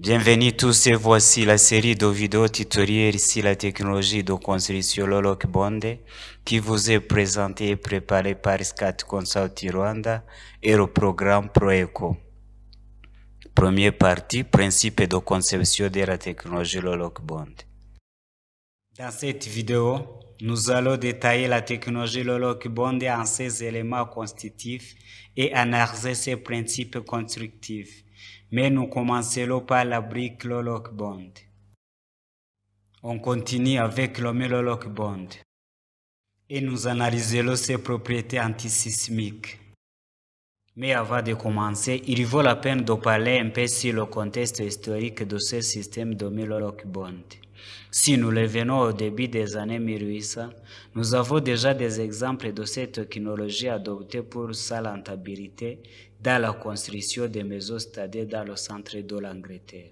Bienvenue tous et voici la série de vidéos tutoriels sur la technologie de construction Loloc Bonde qui vous est présentée et préparée par Scat Consult Rwanda et le programme ProEco. Première partie, principe de conception de la technologie Loloc Bonde. Dans cette vidéo, nous allons détailler la technologie Loloc Bonde en ses éléments constitutifs et analyser ses principes constructifs. Mais nous commencerons par la brique Loloc Bond. On continue avec le Loloc Bond et nous analyserons ses propriétés antisismiques. Mais avant de commencer, il vaut la peine de parler un peu sur le contexte historique de ce système de Loloc Bond. Si nous revenons au début des années 1800, nous avons déjà des exemples de cette technologie adoptée pour sa rentabilité dans la construction des maisons stadées dans le centre de l'Angleterre.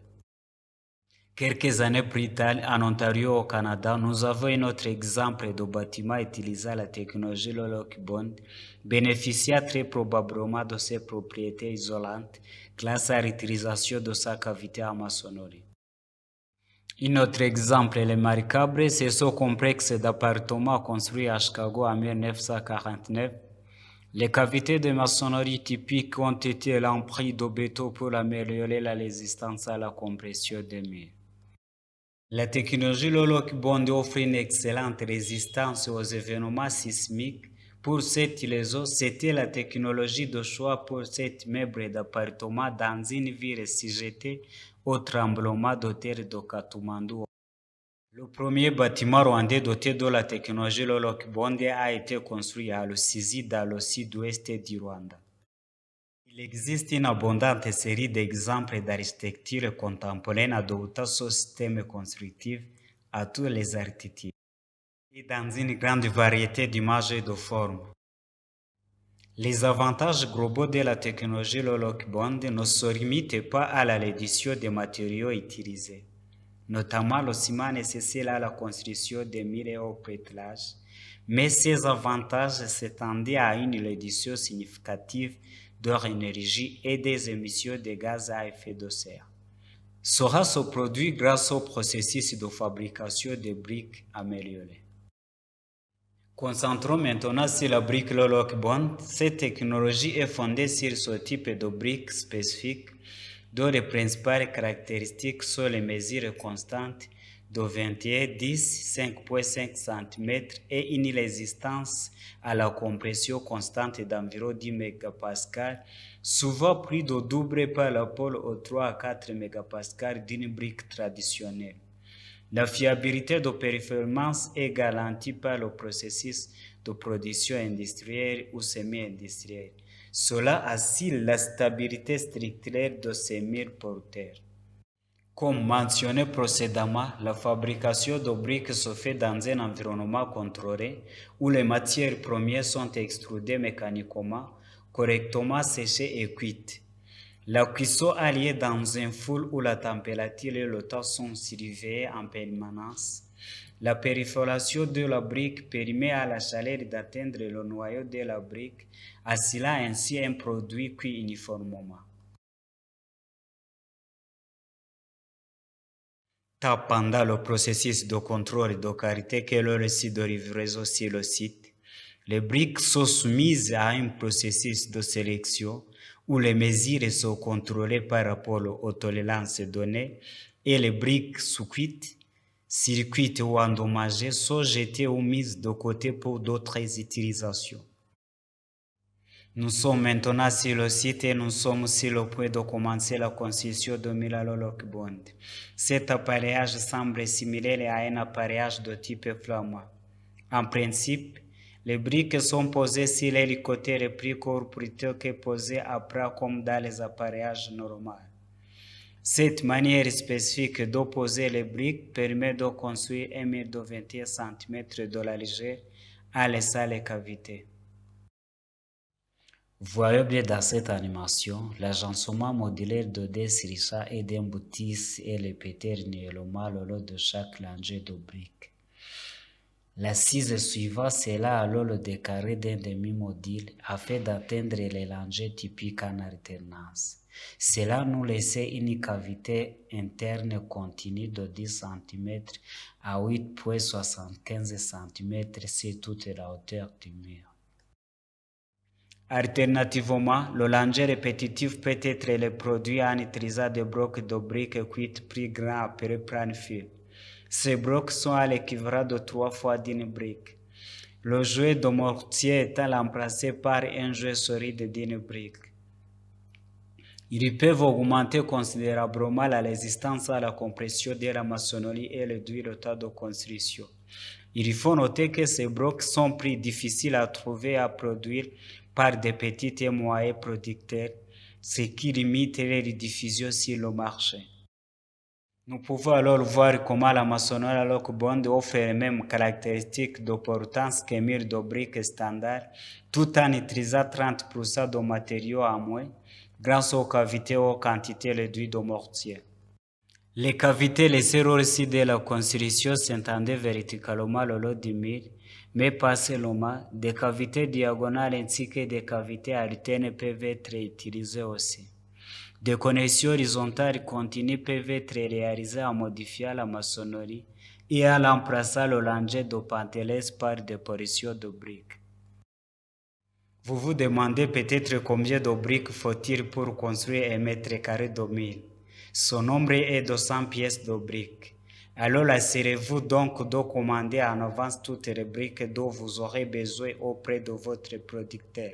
Quelques années plus tard, en Ontario, au Canada, nous avons un autre exemple de bâtiment utilisant la technologie Loloc Bond, bénéficiant très probablement de ses propriétés isolantes grâce à l'utilisation de sa cavité en maçonnerie. Un autre exemple remarquable, c'est ce complexe d'appartements construit à Chicago en 1949. Les cavités de maçonnerie typiques ont été remplies de béton pour améliorer la résistance à la compression des murs. La technologie Loloc Bond offre une excellente résistance aux événements sismiques. Pour cette raison, c'était la technologie de choix pour cet meuble d'appartement dans une ville sujetée au tremblement de terre de Katmandu. Le premier bâtiment rwandais doté de la technologie Loloc Bond a été construit à Rusizi dans le sud-ouest du Rwanda. Il existe une abondante série d'exemples d'architecture contemporaine adoptant ce système constructif à tous les archétypes et dans une grande variété d'images et de formes. Les avantages globaux de la technologie Loloc Bond ne se limitent pas à la réduction des matériaux utilisés, notamment le ciment nécessaire à la construction des murs et au pétrage, mais ces avantages s'étendaient à une réduction significative de leur énergie et des émissions de gaz à effet de serre. Cela se produit grâce au processus de fabrication des briques améliorées. Concentrons maintenant sur la brique Loloc Bond. Cette technologie est fondée sur ce type de briques spécifiques dont les principales caractéristiques sont les mesures constantes de 21, 10, 5,5 cm et une résistance à la compression constante d'environ 10 MPa, souvent plus de double par rapport aux 3 à 4 MPa d'une brique traditionnelle. La fiabilité de performance est garantie par le processus de production industrielle ou semi-industrielle. Cela assure la stabilité structurelle de ces murs porteurs. Comme mentionné précédemment, la fabrication de briques se fait dans un environnement contrôlé où les matières premières sont extrudées mécaniquement, correctement séchées et cuites. La cuisson a lieu dans un four où la température et le temps sont surveillés en permanence. La perforation de la brique permet à la chaleur d'atteindre le noyau de la brique, assurant ainsi un produit cuit uniformément. Pendant le processus de contrôle de qualité que le récit de livraison sur le site, les briques sont soumises à un processus de sélection où les mesures sont contrôlées par rapport aux tolérances données et les briques sous-cuites, circuites ou endommagées sont jetées ou mises de côté pour d'autres utilisations. Nous sommes maintenant sur le site et nous sommes sur le point de commencer la construction de Loloc Bond. Cet appareillage semble similaire à un appareillage de type flamand. En principe, les briques sont posées sur les côtés les plus courts plutôt que posées à plat comme dans les appareillages normaux. Cette manière spécifique de poser les briques permet de construire un mur de 21 cm de largeur en laissant les cavités. Voyez bien dans cette animation, l'agencement modulaire de des richats et d'un boutis est répété régulièrement le long de chaque rangée de briques. L'assise suivante sera alors le décarré d'un demi-module afin d'atteindre les rangées typiques en alternance. Cela nous laissait une cavité interne continue de 10 cm à 8,75 cm sur toute la hauteur du mur. Alternativement, le langer répétitif peut être le produit en utilisant des blocs de briques cuites plus grands appelés plan-fil. Ces blocs sont à l'équivalent de 3 fois d'une brique. Le jouet de mortier étant remplacé par un jouet solide d'une brique. Ils peuvent augmenter considérablement la résistance à la compression de la maçonnerie et réduire le temps de construction. Il faut noter que ces blocs sont plus difficiles à trouver et à produire par des petits et moyens producteurs, ce qui limite leur diffusion sur le marché. Nous pouvons alors voir comment la maçonnerie à lock bond offre les mêmes caractéristiques de portance qu'un mur de briques standard, tout en utilisant 30% de matériaux à moins, grâce aux cavités et aux quantités réduites de mortier. Les cavités laissées aussi de la construction s'étendaient verticalement le long du mur, mais pas seulement. Des cavités diagonales ainsi que des cavités alternes peuvent être utilisées aussi. Des connexions horizontales continues peuvent être réalisées en modifiant la maçonnerie et en remplaçant le langer de penteleuse par des portions de briques. Vous vous demandez peut-être combien de briques faut-il pour construire un mètre carré de mur. Son nombre est de 100 pièces de briques. Alors assurez-vous donc de commander en avance toutes les briques dont vous aurez besoin auprès de votre producteur.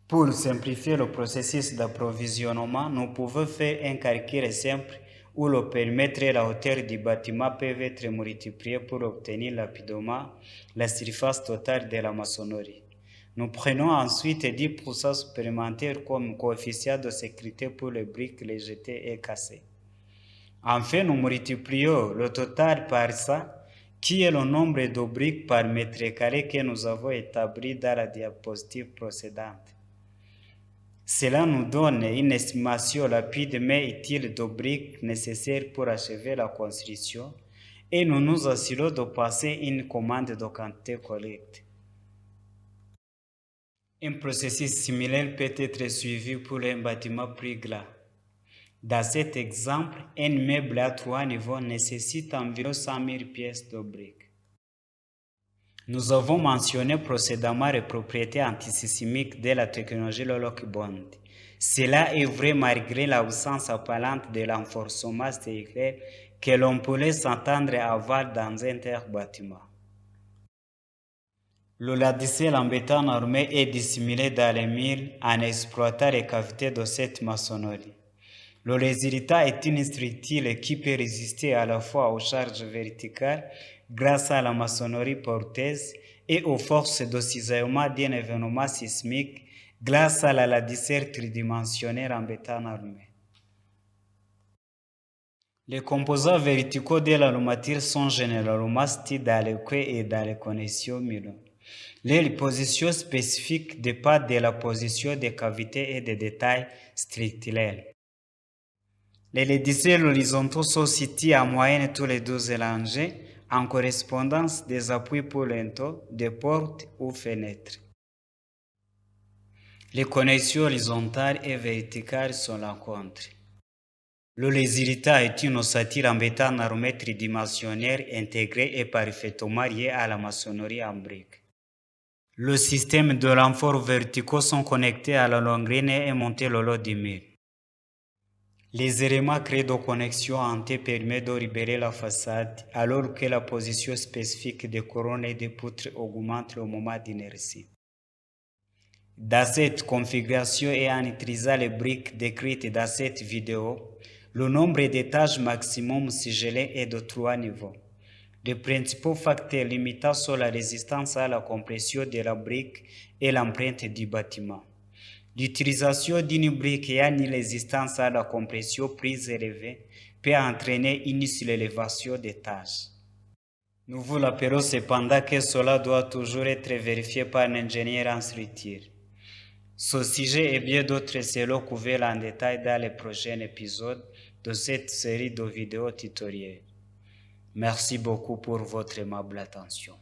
Pour simplifier le processus d'approvisionnement, nous pouvons faire un calcul simple où le périmètre et la hauteur du bâtiment peuvent être multipliés pour obtenir rapidement la surface totale de la maçonnerie. Nous prenons ensuite 10% supplémentaires comme coefficient de sécurité pour les briques rejetées et cassées. Enfin, nous multiplions le total par ça, qui est le nombre de briques par mètre carré que nous avons établi dans la diapositive précédente. Cela nous donne une estimation rapide mais utile de briques nécessaires pour achever la construction et nous nous assurons de passer une commande de quantité correcte. Un processus similaire peut être suivi pour un bâtiment plus grand. Dans cet exemple, un immeuble à 3 niveaux nécessite environ 100 000 pièces de briques. Nous avons mentionné précédemment les propriétés antisismiques de la technologie lock bond. Cela est vrai malgré l'absence apparente de renforcement séculaire que l'on pourrait s'attendre à avoir dans un tel bâtiment. Le ladicelle en béton armé est dissimulé dans les murs en exploitant les cavités de cette maçonnerie. Le résultat est une structure qui peut résister à la fois aux charges verticales grâce à la maçonnerie porteuse et aux forces de cisaillement d'un événement sismique grâce à la ladicelle tridimensionnelle en béton armé. Les composants verticaux de l'armature sont généralement situés dans les quais et dans les connexions murales. Les positions spécifiques dépendent de la position des cavités et des détails structurels. Les ladicelles horizontaux sont situés en moyenne tous les 12 rangées en correspondance des appuis pour linteaux, des portes ou fenêtres. Les connexions horizontales et verticales sont rencontrées. Le résultat est une ossature en béton armé tridimensionnelle intégrée et parfaitement liée à la maçonnerie en briques. Le système de renforts verticaux sont connectés à la longrine et montés le long du mur. Les éléments créés de connexion en T permettent de libérer la façade alors que la position spécifique des couronnes et des poutres augmente le moment d'inertie. Dans cette configuration et en utilisant les briques décrites dans cette vidéo, le nombre d'étages maximum suggéré est de 3 niveaux. Les principaux facteurs limitants sont la résistance à la compression de la brique et l'empreinte du bâtiment. L'utilisation d'une brique ayant une résistance à la compression plus élevée peut entraîner une surélévation d'étages. Nous vous rappelons cependant que cela doit toujours être vérifié par un ingénieur en structure. Ce sujet et bien d'autres seront couverts en détail dans les prochains épisodes de cette série de vidéos tutoriels. Merci beaucoup pour votre aimable attention.